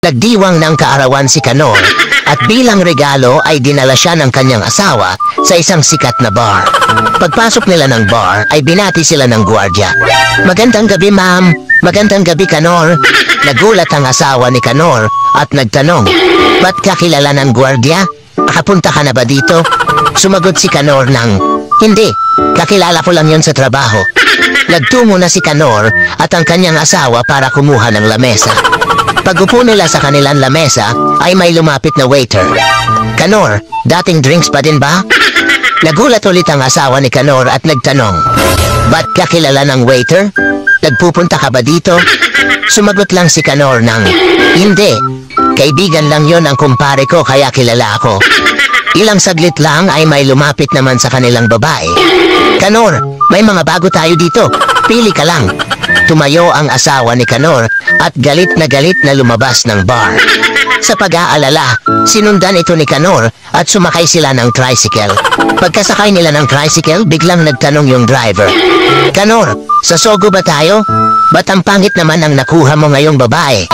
Nagdiwang ng kaarawan si Kanor at bilang regalo ay dinala siya ng kanyang asawa sa isang sikat na bar. Pagpasok nila ng bar ay binati sila ng gwardiya. "Magandang gabi, ma'am." "Magandang gabi, Kanor." Nagulat ang asawa ni Kanor at nagtanong, "Ba't ka kilala ng gwardiya? Nakapunta ka na ba dito?" Sumagot si Kanor ng, "Hindi, kakilala ko lang yon sa trabaho." Nagtungo na si Kanor at ang kanyang asawa para kumuha ng lamesa. Pag-upo nila sa kanilang lamesa ay may lumapit na waiter. "Kanor, dating drinks pa din ba?" Nagulat ulit ang asawa ni Kanor at nagtanong, "Ba't ka kilala ng waiter? Nagpupunta ka ba dito?" Sumagot lang si Kanor ng, "Hindi, kaibigan lang yon ang kumpare ko kaya kilala ako." Ilang saglit lang ay may lumapit naman sa kanilang babae. "Kanor, may mga bago tayo dito. Pili ka lang." Tumayo ang asawa ni Kanor at galit na lumabas ng bar. Sa pag-aalala, sinundan ito ni Kanor at sumakay sila ng tricycle. Pagkasakay nila ng tricycle, biglang nagtanong yung driver, "Kanor, sa Sogo ba tayo? Ba't ang pangit naman ang nakuha mo ngayong babae?"